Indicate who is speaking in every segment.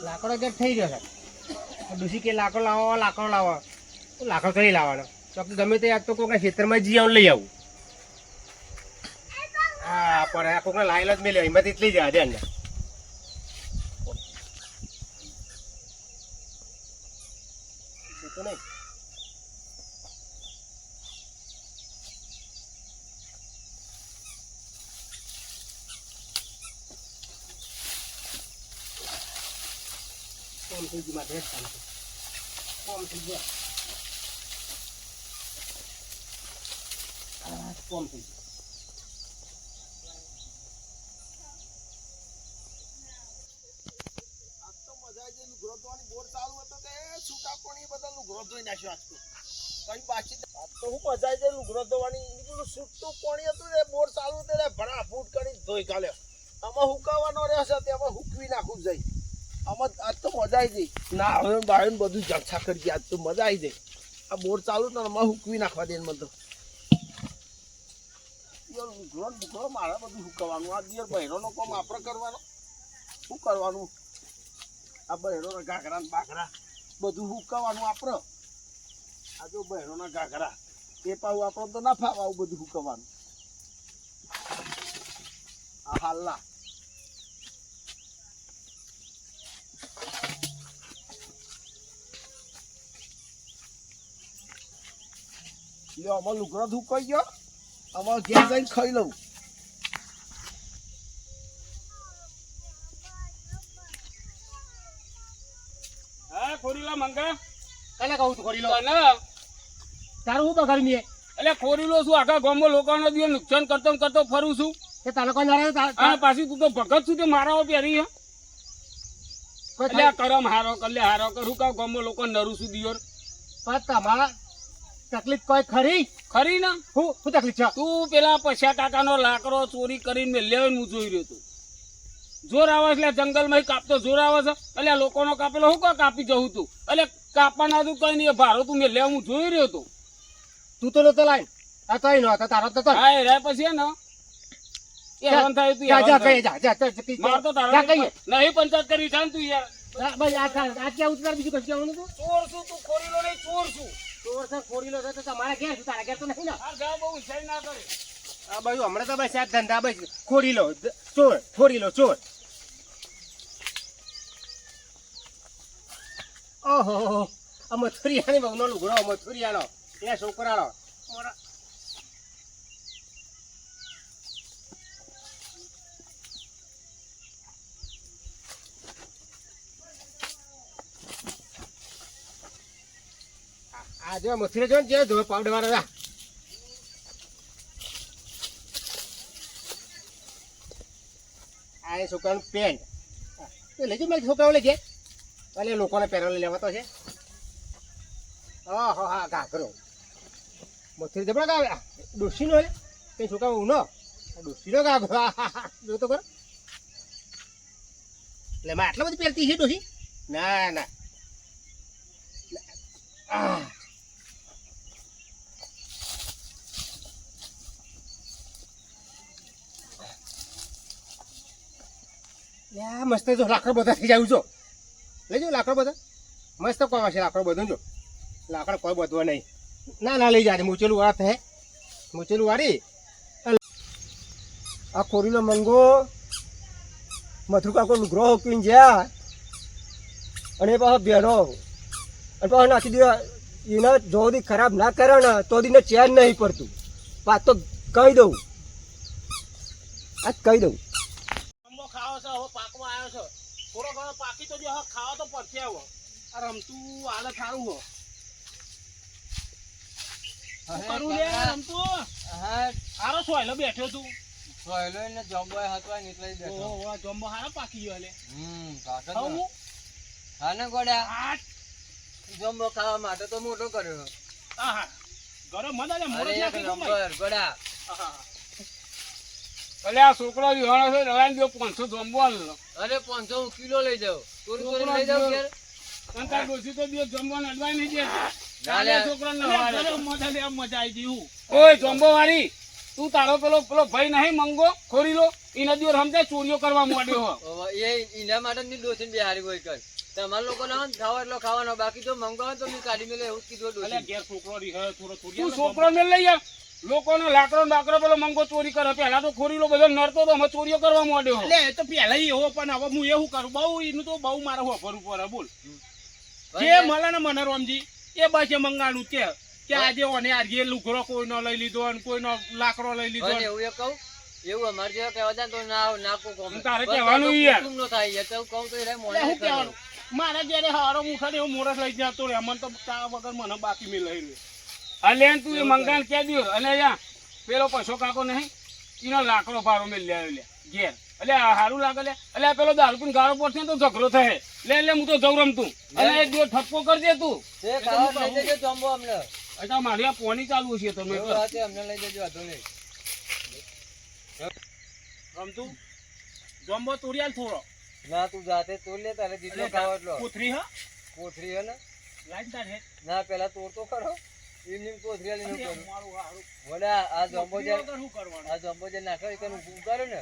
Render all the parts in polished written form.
Speaker 1: લાકડો gate થઈ ગયો છે. ડોસી કે લાકડો લાવો તો લાકડો કરી લાવવાનો. તો ગમે તે આજ તો કોઈના ખેતરમાં જઈ આવું લઈ આવું. હા પણ આ કોઈના લાયેલો જ મેલ્યો એમાંથી જ લઈ જાય દે અંદર. તો નહીં કોમ થઈ ગયું મારે કોમ થઈ ગયો કોમ થઈ ગયું.
Speaker 2: બધું જલસા કરી ગયા. આજ તો મજા આવી જાય. આ બોર ચાલુ તો હુકવી નાખવા દે મને તો. મારે બધું હુકવાનું. આ દિયર બહેરોનો કામ આપણે કરવાનો. શું કરવાનું? આ બહેરોના ઘાઘરા ને બાઘરા બધું હુકવાનું આપણે. આ જો બહેરોના ઘાઘરા એ પાવું આપણે તો ના ફાવે આવું બધું હુકવાનું. આ હાલના અમાર લુગડો ધુકાઈ ગયો. અમારે ઘેર જઈને ખાઈ લઉં.
Speaker 3: હા ખોરીલો મંગા
Speaker 1: કાલે કહું છું ખોરી લો
Speaker 3: તને
Speaker 1: તારું હું બગાડી મેં
Speaker 3: એટલે ખોરીલો છું આખા ગામમાં લોકોનો દિવસ નુકસાન કરતો ફરું છું.
Speaker 1: તે તારે કોઈ ના
Speaker 3: અને પાછી તું તો ભગત છું તે મારા પહેરી હે. એટલે આ કરમ હારો કલે હારો કરું કા ગામમાં લોકો નરું છું દિયોર.
Speaker 1: પણ તમારા તકલીફ કોઈ ખરી
Speaker 3: ખરી ને
Speaker 1: શું તકલીફ છે?
Speaker 3: તું પેલા પૈસા કાકાનો લાકડો ચોરી કરીને મેં લેવાય હું જોઈ રહ્યો તું. જોર આવે એટલે જંગલમાં કાપતો જોર આવે છે. એટલે લોકોનો કાપેલો હું કાપી જવું તું. એટલે કાપવાના તું કઈ નહીં ભારો તું મેં લેવા હું જોઈ રહ્યો તું.
Speaker 1: તું તો નતો લાઈન આ તઈ નો તારો તો
Speaker 3: હા એ રહ્યા પછી ને એ હેરાન થાય તું માર તો તારા નહીં પંચાયત કરી છે ને તું યાર.
Speaker 1: ભાઈ આ ક્યાં ઉતાર બીજું કશું કહેવાનું તો
Speaker 3: ચોર છું તું ખોરીલો નહીં ચોર છું.
Speaker 1: ચોર છે ખોરી લો તો તમારા ઘેર છું તારા ઘેર તો નહીં ને.
Speaker 3: આ ગાવ બહુ વિચાર ના કરે.
Speaker 1: આ બાજુ હમણાં તો બસ આ ધંધા બસ ખોરી લો ચોર ખોરી લો ચોર. ઓહો આ મથુરિયાની બહુનો લુગડો મથુરિયાનો એ છોકરાનો આ જો મથુરિયા જો ને જે પાવડર વાળા આ છોકરાનું પેન્ટ લેજો મારી છોકરાઓ લેજે એટલે લોકોને પહેરવા લેવાતો છે. હા હા ઘાઘરો મથુરી જબરા ગાવે ડોસીનો એટલે કઈ છોકરા ઊનો ડોસીનો ઘાઘરો જો તો કરો. એટલે એમાં આટલા બધી પહેરતી છે ડોસી? ના ના મસ્ત જો લાકડો બધા થઈ જાય છો. લેજો લાકડો બધા મસ્ત કોમ હશે. લાકડો બધું જો લાકડો કોઈ બધવા નહીં. ના લઈ જાય મૂચેલું વાળા થે મૂચેલું વાળી.
Speaker 2: આ ખોરીનો મંગો મથુર કાકો લુગરો હોકીને જ્યાં અને એ પાછો બેનો અને પાછો નાખી દે. એને જો દી ખરાબ ના કરે ને તો દીને ચેન નહીં પડતું. વાત તો કહી દઉં આજ કહી દઉં.
Speaker 3: ખાવો છે હવે પાકમાં આવ્યો છે. થોડો ઘણો પાકી તો જો ખાવા તો પડશે. હવે આ રમતું હાલત સારું હો કરું લે રમતું. હારો સોયલો બેઠો તું.
Speaker 4: સોયલો ને જમ્બો હતો એટલે બેઠો.
Speaker 3: ઓહો જમ્બો હારો પાકી ગયો લે.
Speaker 4: કાકા હા ને ગોડા જમ્બો ખાવા માટે તો મોટો કર્યો.
Speaker 3: આહા ગરમ મદા લે મોરો
Speaker 4: એક નંબર ગોડા.
Speaker 3: અલે આ છોકરો વિહાણો છે રવાન દો 500 જમ્બો આલો.
Speaker 4: અરે 500 કિલો લઈ જાવ. ચોરી લઈ જાવ યાર.
Speaker 3: કંતા દોસી તો દિયો જમ્બો ને અડવાઈ નહીં દે.
Speaker 4: ચાલે
Speaker 3: છોકરા ને મજા લે મજા આવી ગઈ. ઓય જમ્બો વાળી તું તારો પેલો ભાઈ નહીં મંગો ખોરી લો ઈ નદીઓ સમજાય ચોરીઓ કરવા માંડ્યો હો.
Speaker 4: એ ઇના માટે ની દોસીને બિહારી કોઈ કર તમારા લોકો ના ખાવા એટલો ખાવાનો બાકી જો મંગાવો તો મેં કાઢી મેલે એવું જ કીધું
Speaker 3: અલ્યા
Speaker 4: ડોશી.
Speaker 3: ઘેર છોકરો રીહે થોડો તું છોકરો મેલ લઈ યાર લોકોનો લાકડો બાકડો પેલો મંગો ચોરી કરે પેલા તો ખોરીલો બધો નડતો તો અમે ચોરીઓ કરવા માંડ્યો એટલે એ તો પેલા એવો પણ હવે હું એવું કરું બહુ એનું તો બહુ મારે વાપરવું પડે બોલ જે મળે ને મને રોમજી એ બસ એ મંગાનું કે આજે ઓને આજે લુગડો કોઈનો લઈ લીધો અને કોઈનો લાકડો લઈ લીધો
Speaker 4: ભાઈ એવું એ કહું એવું અમારે જેવા કહેવા જાય તો ના કહું
Speaker 3: તારે કહેવાનું યાર.
Speaker 4: નો થાય યાર તો કહું તો એ મોડે
Speaker 3: એટલે શું કહેવાનું મારે જયારે હારો મુઠા એવો મોરસ લઈ જતો રે મને તો ચા વગર મને બાકી મેં લઈ રહ્યો અલે તું એ મંગાન કહી દો અને અહીંયા પેલો પૈસો કાકો નહીં એનો લાકડો ભારો મેં લે ઘેર એટલે સારું લાગે લે એટલે પેલો દારૂ પીને ગાળો પડશે ને તો ઝઘડો થાય લે હું તો જઉં રમતું અને એક દિવસ ઠપકો કરજે તું
Speaker 4: તે ખાવા લઈ જજો જમ્બો અમને
Speaker 3: એટલે મારી આ પોની ચાલુ છે તમે
Speaker 4: એવું હાથે અમને લઈ જજો વાંધો નહીં
Speaker 3: રમતું જમ્બો તોડિયાલ થોડો
Speaker 4: ના તું જાતે તોડ લે તારે જેટલો ખાવા એટલો
Speaker 3: કોથરી હા
Speaker 4: કોથરી હે ને
Speaker 3: લાઈન તાર હે
Speaker 4: ના પેલા તોડ તો ખરો એમની કોથરી લઈને કરું
Speaker 3: મારું હારું
Speaker 4: વડા આ જમ્બો જે
Speaker 3: શું કરવાનું
Speaker 4: આ જમ્બો જે નાખો એ કનું ઉગાડો ને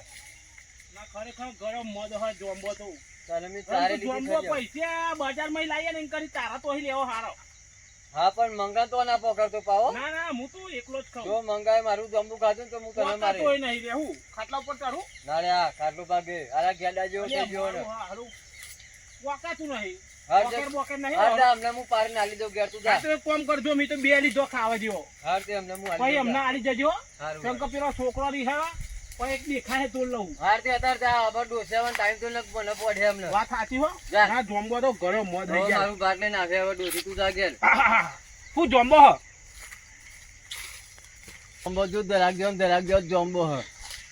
Speaker 3: ના ખરેખર ગરમ મદ હોય જોમ્બો તો
Speaker 4: તારે મેં ચારે લીધી
Speaker 3: જોમ્બો
Speaker 4: ખાઈ
Speaker 3: પૈસા બજારમાં લાવીએ ને એમ કરી તારા તો અહીં લેવો હારો
Speaker 4: હા પણ મંગા તો ના પકડતો પાવો
Speaker 3: ના હું તો એકલો જ
Speaker 4: જો
Speaker 3: ખાઉં
Speaker 4: મંગાય મારું જમ્બુ ખાધું ને તો હું તને મારે
Speaker 3: કોઈ નહીં રહેવું ખાટલા ઉપર ચડું
Speaker 4: ના રે આ ખાટલું ભાગે આ ગેડા જેવો થઈ ગયો ને
Speaker 3: હારું વાકાતું નહીં
Speaker 4: હા
Speaker 3: બોકેર બોકેર નહીં
Speaker 4: હા અમને હું પાર નાલી દઉં ઘેર તું જા
Speaker 3: આ તો એક કામ કરજો મેં તો બે લીધો ખાવા જેવો
Speaker 4: હા તે અમને હું
Speaker 3: પછી અમને આલી જજો
Speaker 4: હારું
Speaker 3: કેમ કે પેલો છોકરો રીહાવા પણ એક દેખાય તો લઉં
Speaker 4: હાર તે અત્યારે જા આબર ડોસાવાનો ટાઈમ તો મને પડે અમને
Speaker 3: વાત સાચી હો
Speaker 4: જા.
Speaker 3: હા જોમ્બો તો ઘણો મદ થઈ
Speaker 4: હવે
Speaker 3: જાય
Speaker 4: મારું બાટલે નાખે હવે ડોસી તું જા ઘેર
Speaker 3: હું જોમ્બો હ
Speaker 4: જમ્બો જો ધરાક જેવો જમ્બો હ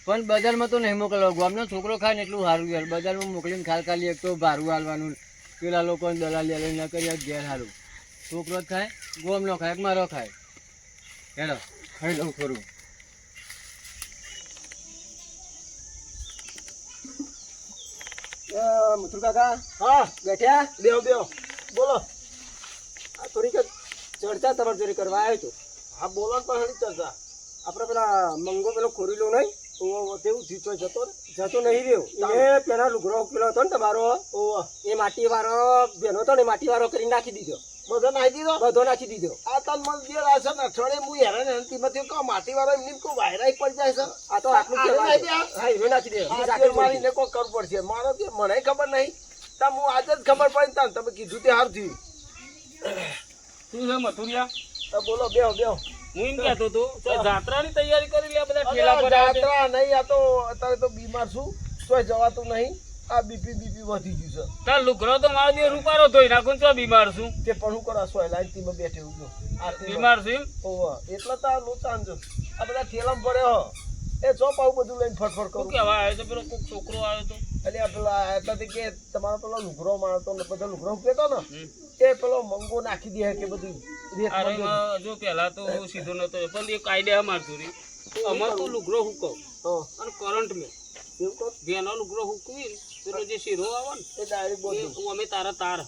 Speaker 4: પણ બજારમાં તો નહીં મોકલવો ગામનો છોકરો ખાય ને એટલું સારું યાર બજારમાં મોકલીને ખાલી એક તો ભારું હાલવાનું પેલા લોકોને દલાલી લઈને ન કરી ઘેર સારું છોકરો જ ખાય ગોમનો ખાય કે મારો ખાય હેલો ખાઈ લઉં ખરું
Speaker 2: મથુર કાકા
Speaker 1: હા
Speaker 2: બેઠ્યા
Speaker 1: બેહો બેહો બોલો
Speaker 2: આ થોડીક ચર્ચા તમારી જોડે કરવા આવ્યો હતો
Speaker 1: હા બોલો ને પણ ચર્ચા
Speaker 2: આપણે પેલા મંગો પેલો ખોરીલો નહીં તો તેવું જીતો જતો નહીં રહ્યો એ પેલા લુગડો પેલો હતો ને તમારો એ માટી વાળો બેનો હતો ને માટી વાળો કરી નાખી દીધો
Speaker 1: બધો નાખી દીધો
Speaker 2: બધો નાખી દીધો
Speaker 1: આ તન મન જે રાશે ને અઠવાડિયે હું હેરાન હેરાનથી કહું માટી વાળો એમની કોઈ વાયરાઈ પડી જાય છે
Speaker 2: આ તો આટલું
Speaker 1: આ
Speaker 2: કહેવાય
Speaker 1: નાખી દે.
Speaker 2: હા એ નાખી દે
Speaker 1: આ તેલ મારીને કોઈ કરવું પડશે મારો તે મને ખબર નહીં તમ હું આજે જ ખબર પડી તને તમે કીધું તે હાર થયું
Speaker 3: શું છે મથુરિયા
Speaker 1: બોલો બેહો બેહો
Speaker 3: હું એમ કહેતો હતો તો જાત્રાની તૈયારી કરી લે બધા ઠેલા પર
Speaker 1: જાત્રા નહીં આ તો અત્યારે તો બીમાર છું તોય જવાતું નહીં આ બીપી વધી ગયું છે
Speaker 3: તાર લુગડો તો મારો જે રૂપારો ધોઈ નાખું તો બીમાર છું
Speaker 1: તે પણ હું કરો સોય લાઈનમાં બેઠે હું જો
Speaker 3: બીમાર છું એમ?
Speaker 1: ઓવા એટલે તો આ લોચાન જો આ બધા ઠેલામાં પડ્યો હો એ ચોપ આવું બધું લઈને ફટફટ
Speaker 3: શું
Speaker 1: કરું
Speaker 3: કહેવાય આવ્યો તો પેલો કોક છોકરો આવ્યો તો
Speaker 1: એટલે આ પેલા એટલાથી કે તમારો પેલો લુગરો મારતો ને બધા લુગરો કહેતો ને એ પેલો મંગો નાખી દે કે બધું
Speaker 3: અરે
Speaker 1: રેત
Speaker 3: એમાં જો પેલા તો સીધો નતો પણ એક આઈડિયા મારતું રી અમાર તો લુગડો હુકો અને કરંટ મેં
Speaker 1: એવું કહો
Speaker 3: બેનો લુગડો હુકવી પેલો જે શીરો આવે ને
Speaker 1: એ ડાયરેક્ટ બોલ
Speaker 3: એ અમે તારા તાર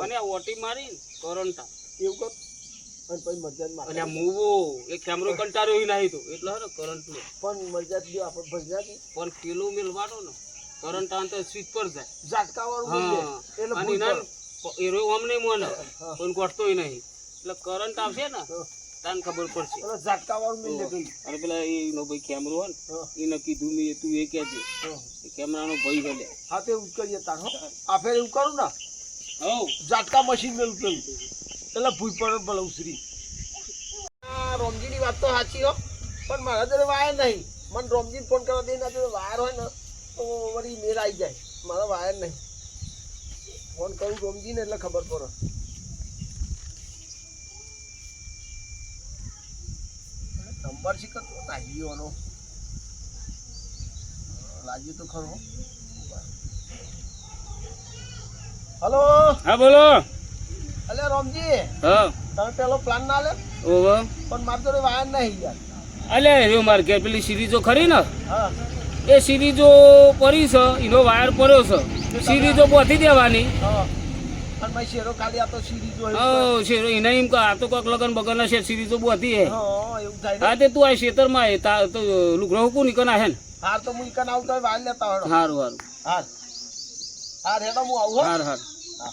Speaker 3: અને આ ઓટી મારી કરંટ
Speaker 1: એવું કહો અને પછી મરજાદ મારે
Speaker 3: અને આ મૂવો એક કેમેરો કંટાળ્યો ઈ નહીં તો એટલે હે કરંટ મે
Speaker 1: પણ મરજાદ દો આપણે ભજનાથી
Speaker 3: પણ પેલું મેલવાનો ને કરંટ આન તો સ્વિચ પર જાય
Speaker 1: ઝાટકાવાળું બોલીએ. એટલે
Speaker 3: અને
Speaker 1: ભૂલ
Speaker 3: ના
Speaker 1: પડે.
Speaker 3: એરો અમને મને પણ ગોઠતોય નહીં એટલે કરંટ આવશે ને તાન ખબર પડશે
Speaker 1: પેલો ઝાટકાવાળું મિલે ગઈ
Speaker 3: અને પેલા એનો ભાઈ કેમેરો હોય
Speaker 1: હા.
Speaker 3: ને એને કીધું મેં તું એ કહેજે એ કેમેરાનો ભાઈ હેલે
Speaker 1: હા તે એવું જ કરીએ તાર હો આ ફેર એવું કરું ને
Speaker 3: હવ
Speaker 1: ઝાટકા મશીન મેલું પેલું એટલે ભૂઈ પર ભલે ઉસરી રોમજીની વાત તો સાચી હો પણ મારા જોડે વાયર નહીં મને રોમજીને ફોન કરવા દઈને જોડે વાયર હોય ને તો વળી મેર આવી જાય મારા વાયર નહીં ફોન કરું રોમજીને એટલે ખબર પડે નંબર શીખર તો લાગ્યો લાગ્યું તો ખરું હલો
Speaker 3: હા બોલો
Speaker 1: અલે રોમજી
Speaker 3: હા
Speaker 1: તમે પેલો પ્લાન ના લે
Speaker 3: ઓહો
Speaker 1: પણ મારા જોડે વાયર નહીં યાર
Speaker 3: અલે રે માર ઘેર પેલી સિરીઝો ખરી ને
Speaker 1: હા
Speaker 3: એ સિરીઝો પડી છે એનો વાયર પડ્યો છે સિરીઝો પહોંચી દેવાની
Speaker 1: હા અને મારી શેરો ખાલી આ તો સીરીઝ હોય
Speaker 3: શેરો એને એમ કે આ તો કોઈક લગન બગન છે સિરીઝો પહોંચી હે
Speaker 1: હા એવું થાય ને
Speaker 3: હા તે તું આ ખેતરમાં એ તા તો લુગડો હુકું નીકળ હે ને
Speaker 1: હાર તો હું ઈકન આવતો હોય વાયર લેતા હોય
Speaker 3: હારું હારું
Speaker 1: હાર હાર હેડો હું આવું હો
Speaker 3: હાર હાર
Speaker 1: હા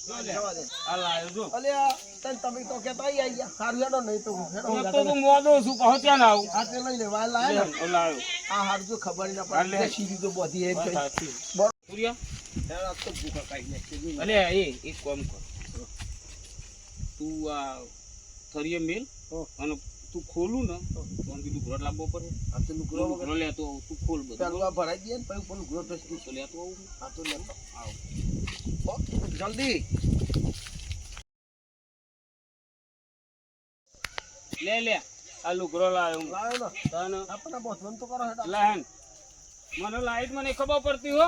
Speaker 3: જો લે
Speaker 1: જવા દે.
Speaker 3: આ લાયો જો
Speaker 1: અલ્યા તને તમે તો કહેતા આઈ ગયા સારું હેડો નહીં તો હેડો
Speaker 3: હું તો તું મોદો છું કહો ત્યાં ના આવું
Speaker 1: આ તે લઈ લે વાય લાય ને
Speaker 3: લે, લાયો
Speaker 1: આ હારું જો ખબર ના
Speaker 3: હાલ લે.
Speaker 1: પડે સીધી તો બધી એ
Speaker 3: બસ
Speaker 1: કઈ
Speaker 3: સાચી.
Speaker 1: બરોબર
Speaker 3: સૂર્યા
Speaker 1: હેડો આ તો ભૂખા કાઢી નાખશે જોઈ લે.
Speaker 3: અલે એ એક કામ કર તું આ થરીએ મેલ અને તું ખોલું ને તો આમ કીધું ઘોડ લાવવો પડે
Speaker 1: આ તો લુગડો વગર
Speaker 3: ઘોડો લેતો આવું તું ખોલ બધું
Speaker 1: ચાલુ આ ભરાઈ દે ને પછી ઉપર લુગડો ટચકી
Speaker 3: તો લેતો આવું
Speaker 1: આ તો લેતો
Speaker 3: આવ
Speaker 1: ઓ, જલ્દી
Speaker 3: લે આ લુગડો લાવ્યો હું
Speaker 1: લાવ્યો ને
Speaker 3: તને
Speaker 1: આપણે બોધવાનું તો કરો હેડો
Speaker 3: લાહન મને લાઈટ મને ખબર પડતી હો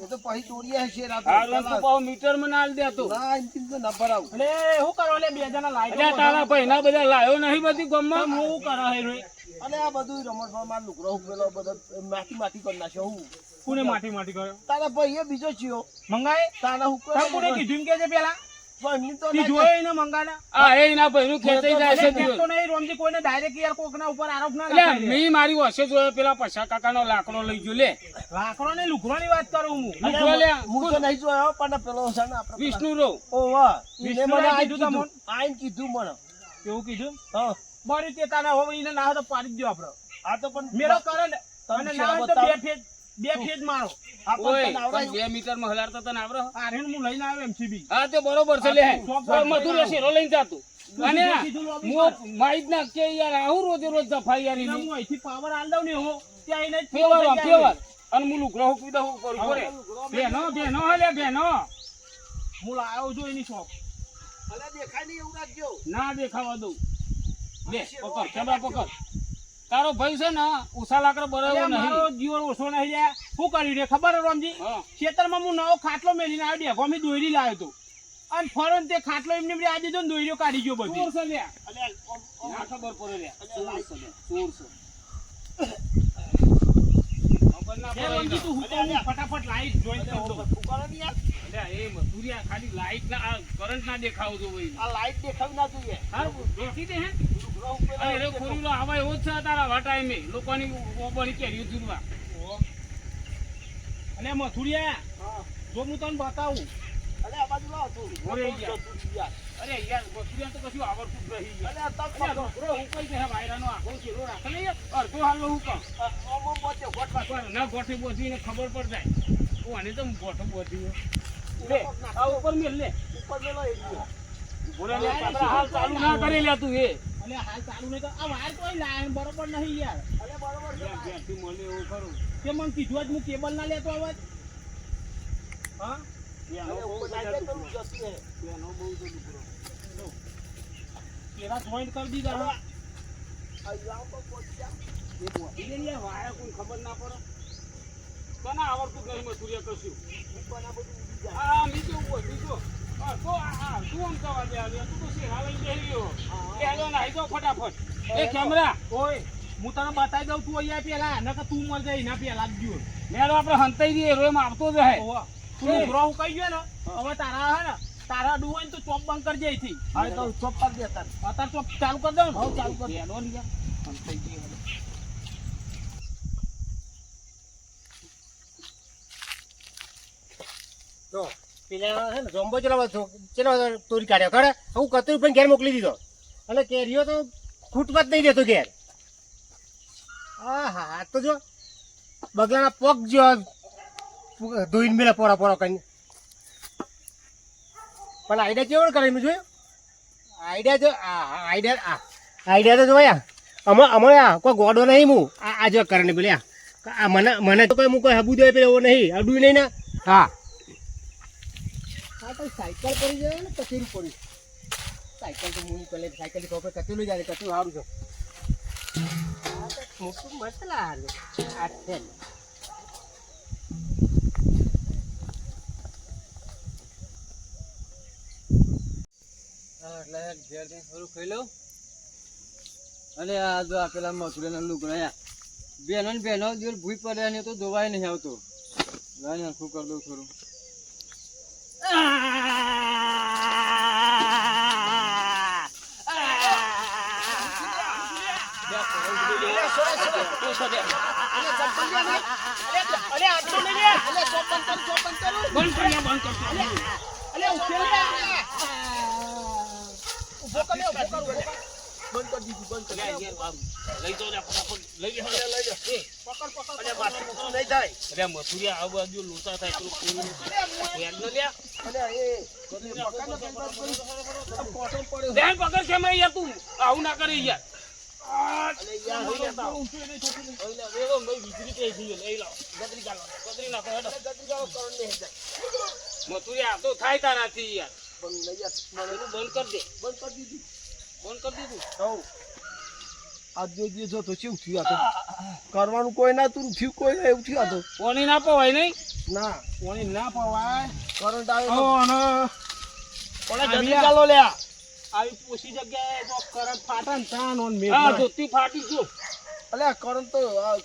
Speaker 1: એ તો પછી ચોરીએ હશે રાત
Speaker 3: હારું તું પાછો મીટર મને આલ દેતો
Speaker 1: ના એમથી તો ના ભરાવ
Speaker 2: એટલે શું કરો લે બે જણા લાઈટ
Speaker 3: અલ્યા તારા ભાઈના બધા લાયો નહીં બધી ગામમાં
Speaker 2: હું કરો હે રે
Speaker 1: અને આ બધું રમતમાં લુગડો પેલો બધો માટી કરી નાખ્યો હું
Speaker 2: કોને માટી કર્યો
Speaker 1: તારા ભાઈ એ બીજો ચિયો
Speaker 2: મંગાય
Speaker 1: તારા હું
Speaker 2: તમ કોને કીધું કે છે પેલા
Speaker 1: પણ એમની તો
Speaker 2: તી
Speaker 1: ના
Speaker 2: જોયો એને મંગાના
Speaker 3: આ એના ભાઈનું ખેંચાઈ જાય છે
Speaker 2: એટલે તો નહીં રોમજી કોઈને ડાયરેક્ટ યાર કોકના ઉપર આરોપ ના
Speaker 3: એટલે
Speaker 2: લગાય
Speaker 3: મેં મારી વસે જોયો પેલા પૈસા કાકાનો લાકડો લઈ જો લે
Speaker 2: લાકડો ને લુગડોની વાત કરું હું
Speaker 1: અને
Speaker 3: લુગડો લે
Speaker 1: હું તો નહીં જોયો પણ પેલો છે ને આપણે
Speaker 3: વિષ્ણુ રો
Speaker 1: ઓ વાહ એને
Speaker 2: વિષ્ણુ
Speaker 1: મને
Speaker 2: એ
Speaker 1: આઈ
Speaker 2: કીધું
Speaker 1: કીધું આઈ કીધું મને
Speaker 2: એવું કીધું
Speaker 1: હા
Speaker 2: બરી તે તારે હવે એને ના હોય તો પાડી જ દો આપણે
Speaker 1: આ તો પણ
Speaker 2: મેરો કરે ને અને ના હોય તો બે ફેજ મારો
Speaker 1: આ
Speaker 3: ઓય
Speaker 1: પણ તને આવડાય?
Speaker 3: 2 મીટરમાં હલારતા તને આવડે
Speaker 2: આરે હું લઈને આવ્યો એમસીબી
Speaker 3: હા તે બરોબર છે લે
Speaker 2: શોપ
Speaker 3: મથુરે શેરો લઈને જાતું અને
Speaker 2: કીધું લો
Speaker 3: હું માઈક ના કે યાર આવું રોજે રોજ દફાઈ યાર
Speaker 2: એટલે
Speaker 3: એની
Speaker 2: હું અહીંથી પાવર આલ દઉં ને હો ત્યાં એને
Speaker 3: ફેવર અને હું લુગડો હુકવી દઉં કરું પડે બેનો હલે બેનો
Speaker 2: હું લાવ્યો છું એની શોપ
Speaker 1: અલે દેખાય નહીં એવું રાખજો
Speaker 3: ના દેખાવા દઉં લે પકડ કેમેરા પકડ તારો ભાઈ છે ને ઉષા લાકડો બરાબર
Speaker 2: મારો
Speaker 3: નહીં
Speaker 2: જીવન ઓછો નહીં જાય શું કર્યું રે ખબર હે રામજી
Speaker 3: હા
Speaker 2: ખેતરમાં હું નવો ખાટલો મેલીને આવ્યો ડેગોમી દોરી લાવ્યો તો અને ફોરન તે ખાટલો એમને આ દીધો ને દોરીઓ કાઢી ગયો બધી
Speaker 3: ચોર છે લે ના ખબર પડે લે ચોર છે ખબર ના
Speaker 2: હે
Speaker 3: પડે
Speaker 2: રામજી તું હું તો હું ફટાફટ લાઈટ જોઈન કરી દઉં
Speaker 1: કરો ને યાર
Speaker 3: અલ્યા એ મજૂરિયા ખાલી લાઈટ ના કરંટ ના દેખાવ જો ભાઈ
Speaker 1: આ લાઈટ દેખાવી ના જોઈએ
Speaker 3: હારું રોકી દે હે
Speaker 1: લુગડો ઉપર
Speaker 3: અરે રે ખોરીલો આવા એવો જ છે તારા વા ટાઈમે લોકોની ઓબળી કેરીઓ દૂરવા
Speaker 2: અને મથુરિયા
Speaker 1: હા
Speaker 2: જો હું તને બતાવું
Speaker 1: અલે આ બાજુ લાવ તું
Speaker 3: ઓરે યાર.
Speaker 1: યાર
Speaker 3: અરે યાર મજૂરિયા તો કશું આવડતું જ નહીં
Speaker 1: અલે આ તક
Speaker 3: અલ્યા
Speaker 1: પકડો
Speaker 3: રોકડો હુકાઈ જાય વાયરાનો આખો ચીરો રાખે ને યાર અડધો હાલો હુકમ
Speaker 1: ઓમો મોતે ગોઠવા
Speaker 3: પણ ના ગોઠે બોધીને ખબર પડ જાય તું આને તો ગોઠો બોધી લે આ ઉપર મેલ લે
Speaker 1: ઉપર મેલો એક દી.
Speaker 3: બોલે લે આપણા હાલ ચાલુ ના કરી લે તું એ
Speaker 2: અને હાલ ચાલુ નહીં કર આ વાયર કોઈ લાઈન બરોબર નહીં યાર
Speaker 1: અલે બરોબર છે
Speaker 3: યાર જ્યાંથી મળે એવું કરું
Speaker 2: તે મને કીધું જ હું કેબલ ના લેતો અવાજ હા
Speaker 1: અલે ઉપર લાગે તો જતી રહે
Speaker 3: બેનો બહુ તો દુકરો
Speaker 2: પેલા જોઈન્ટ કરી દીધા હા
Speaker 1: આ લાવ તો પહોંચી જા
Speaker 3: એ બોધી દે યાર વાયા કોઈ ખબર ના પડે તને આવડતું જ નહીં મથુરિયા કશું
Speaker 1: ઉપર આ બધું ઉડી જાય
Speaker 3: હા નીચે ઉભો નીચો તો આ તું આમ કવા દે આવે તું તો શેરા લઈને બેહી ગયો એ હેલો નાઈ દો ફટાફટ એ કેમેરા
Speaker 2: ઓય હું તને બતાવી દઉં તું અહીંયા પેલા નકર તું મર જાય એના પેલા જ ગયો
Speaker 3: મેરો આપણે હંતાઈ દઈએ રોમ આવતો જ હે
Speaker 2: ઓવા તું ઉભરો ઉકાઈ ગયો ને હવે તારા હે ને તારા ડુ હોય ને તો ચોપ બંધ કરજે અહીંથી
Speaker 1: હવે તો ચોપ પર દે તને
Speaker 2: અત્યારે ચોપ ચાલુ કરી દઉં ને
Speaker 1: હવે ચાલુ કર
Speaker 3: બેનો ને યાર હંતાઈ દઈએ
Speaker 5: જો પેલા હે ને જોમ્બો ચલાવો તોરી કાઢ્યો ખરે હું કતરી પણ ઘેર મોકલી દીધો અને કેરીઓ તો ખૂટવા જ નહીં દેતો ઘેર હા હા તો જો બગલાના પગ જો ધોઈને મેળે પોરા પોરા કરીને પણ આઈડિયા કેવો કરે મેં જોયું આઈડિયા જો આઈડિયા તો જોયા અમારે કોઈ ગોડો નહીં હું આ જો કરે ને પેલા આ મને તો કોઈ હું કોઈ હબુ દે પેલો એવો નહીં અડું નહીં ને હા હા તો સાયકલ પડી જાય ને કચેરી પડી સાયકલ તો હું પહેલે સાયકલ ખબર કચેલું જાય કચેલું સારું છે હા તો મોટું મસ્ત લાગે આ છે
Speaker 4: એટલે ઘેર જઈને થોડું ખાઈ લઉં અને આ જો આપેલા મથુરાના લુગડા બેનો ને બેનો દિવસ ભૂઈ પડે ને તો ધોવાય નહીં આવતો લાઈને આખું કરી દઉં થોડું
Speaker 3: બંધ કરી
Speaker 1: અલે ઉઠેલ લે ઉભો કર લે ઉભો કર બંધ કરી દીધું બંધ કરી
Speaker 3: લે યાર લઈ જાઓ લે ફટાફટ લઈ લે
Speaker 1: લઈ લે પકડ અલે માથું કશું નહીં થાય
Speaker 3: અરે મથુરિયા આ બાજુ લોચા થાય પેલું કોનું વેગ ન લે
Speaker 1: અલે એ પકડને બંધ કરી કોટો પડ્યો
Speaker 3: ધ્યાન પકડ કેમ યાર તું આવું ના કરે યાર
Speaker 1: અલે યાર હોઈ લેતા
Speaker 3: ઓઈલા વેગો ભાઈ વીજળી તે થઈ લઈ લાવ ગદરી ગાલો ગદરી નાખો હેડો
Speaker 1: ગતિ જાવ કરણ ને જાય
Speaker 3: મથુરિયા આ તો થાય તારાથી યાર
Speaker 1: પણ લઈ જા મને
Speaker 3: એનું બંધ કર દે
Speaker 1: બંધ કરી દીધું
Speaker 3: બંધ કરી દીધું
Speaker 1: હઉ આ જો તો શું થયું આ તો કરવાનું કોઈ ના તું થયું કોઈ ના એવું થયું આ તો
Speaker 3: પાણી ના પવાય નહીં
Speaker 1: ના
Speaker 3: પાણી ના પવાય
Speaker 1: કરંટ આવ્યો
Speaker 3: અને
Speaker 1: પણ ગતિ ચાલો લ્યા
Speaker 3: આવી પોસી જગ્યાએ જો કરંટ ફાટે ને ત્યાં નોન મેં હા ધોતી ફાટી ગયો
Speaker 1: અલે કરંટ તો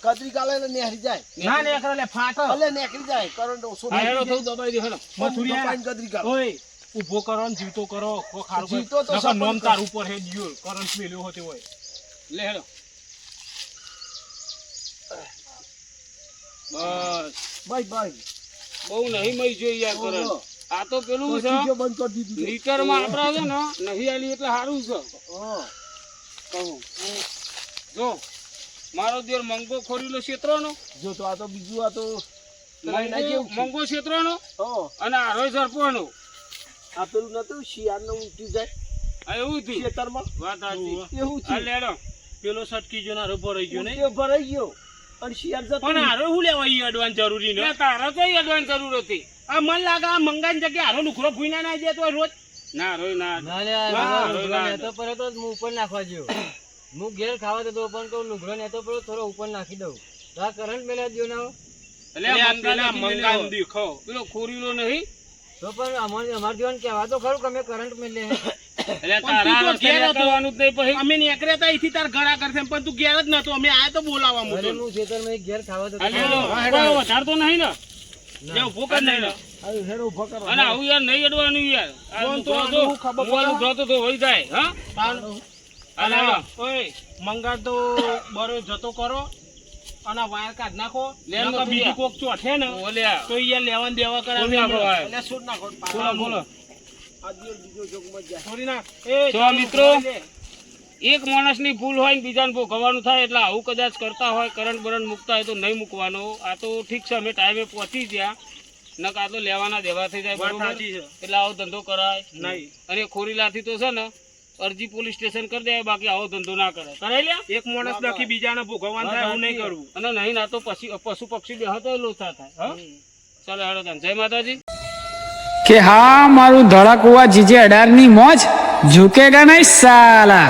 Speaker 1: ગદરી ગાલે ને નેહરી જાય
Speaker 3: ના ને એકરે લે ફાટે
Speaker 1: અલે નેકરી જાય કરંટ ઓછો
Speaker 3: આ હેડો થયું દબાઈ દે હેડો
Speaker 1: મથુરિયા ગદરી ગાલે
Speaker 3: ઓય ઊભો કરો ને જીવતો કરો કો ખારું
Speaker 1: જીવતો તો
Speaker 3: નકર
Speaker 1: સપોર્ટ
Speaker 3: નોમ
Speaker 1: કર.
Speaker 3: તાર ઉપર હે દિયો કરંટ મેલ્યો હોતે હોય લે હેડો બસ
Speaker 1: ભાઈ
Speaker 3: બહુ નહીં મઈ જોઈ યાર કરંટ આ તો પેલું છે
Speaker 1: તો બંધ કરી દીધું
Speaker 3: લીટરમાં આપડા છે ને નહીં આલી એટલે સારું છે
Speaker 1: હા
Speaker 3: કહું જો મારો દેર મંગો ખોરીલો ક્ષેત્રનો
Speaker 1: જો તો આ તો બીજું આ તો લઈને જેવું છે.
Speaker 3: મંગો ક્ષેત્રનો
Speaker 1: હા
Speaker 3: અને આરોય સરપોનો
Speaker 1: આ પેલું નતું શિયાળનું ઊંચી જાય
Speaker 3: આ એવું થયું
Speaker 1: ખેતરમાં
Speaker 3: વાત સાચી
Speaker 1: એવું
Speaker 3: આ
Speaker 1: થયું
Speaker 3: લેડો પેલો સટકી જો ના રભો રહી ગયો ને
Speaker 1: ઊંચે ભરાઈ ગયો અને શિયાળ જતું
Speaker 3: પણ હારો હું લેવા ઈ અડવાન જરૂરી ને તારા તો ઈ અડવાન જરૂર હતી આ મન લાગે આ મંગાની જગ્યાએ હારો નુકરો ભૂઈના ના જાય તો રોજ ના રોય ના
Speaker 4: ના લે
Speaker 3: ના,
Speaker 4: નુગરો
Speaker 3: ના.
Speaker 4: નેતો પડ્યો તો હું ઉપર નાખવા જેવો હું ઘેર ખાવા દેતો પણ કહું નુગરો નેતો પડ્યો થોડો ઉપર નાખી દઉં તો આ કરંટ મેળા દો ના
Speaker 3: એટલે આ પેલા મંગાન દેખો પેલો ખોરીલો નહીં
Speaker 4: તો પણ અમાર જીવન કહેવા તો ખરું કે અમે કરંટ મેલે
Speaker 3: એટલે તારા ઘેર આવવાનું જ નહીં પછી અમે નીકળ્યા તા અહીંથી તાર ઘર આગળ પણ તું ઘેર જ નતો અમે આયા તો બોલાવા
Speaker 4: અરે
Speaker 3: મૂકો
Speaker 4: હું ખેતરમાં ઘેર ખાવા દેતો
Speaker 3: વધારતો નહીં ને જે ઉભો કર નહીં ને
Speaker 1: આવ્યું હેડો ઉભો કરો
Speaker 3: અને આવું યાર નહીં અડવાનું યાર આ
Speaker 1: જોન તો
Speaker 3: નુકરો
Speaker 1: આનું ખબર પડે.
Speaker 3: મોવાનું જોતો તો હોય જાય હા અને
Speaker 5: ઓય મંગાર તો બરો જતો કરો અને વાયર કાઢ નાખો
Speaker 3: લેન
Speaker 5: નકર
Speaker 3: માં
Speaker 5: બીજું
Speaker 3: બીજા.
Speaker 5: કોક ચોઠે ને
Speaker 3: ઓલ્યા
Speaker 5: તો યાર લેવાન દેવા કરે
Speaker 3: બોલ નાખો ભાઈ.
Speaker 1: એટલે છોડ નાખો
Speaker 5: બોલો બોલો
Speaker 1: આ બીજો જોગમાં જાય
Speaker 5: છોડી નાખ
Speaker 3: જો મિત્રો એક માણસની ભૂલ હોય ને બીજાને ભોગવવાનું થાય એટલે આવું કદાચ કરતા હોય કરંટ બરંટ મૂકતા હોય તો નહીં મૂકવાનો આ તો ઠીક છે અમે ટાઈમે પહોંચી ગયા નક આ તો લેવાના દેવા થઈ જાય
Speaker 5: વાત
Speaker 3: બરોબર
Speaker 5: સાચી છે.
Speaker 3: એટલે આવો ધંધો કરાય
Speaker 5: નહીં.
Speaker 3: અને ખોરીલાથી તો છે ને અરજી પોલીસ સ્ટેશન કરી દે બાકી આવો ધંધો ના કરે કરાય લ્યા
Speaker 5: એક માણસ નાખી બીજાને ભોગવવાનું થાય એવું નહીં કરવું
Speaker 3: અને નહીં ના તો પશુ પક્ષી બેહો તો લોચા થાય હા ચાલો હેડો તાન. જય માતાજી
Speaker 6: કે હા મારું ધડાકુવા જીજે 18 ની મોજ ઝુકેગા નહીં સાલા.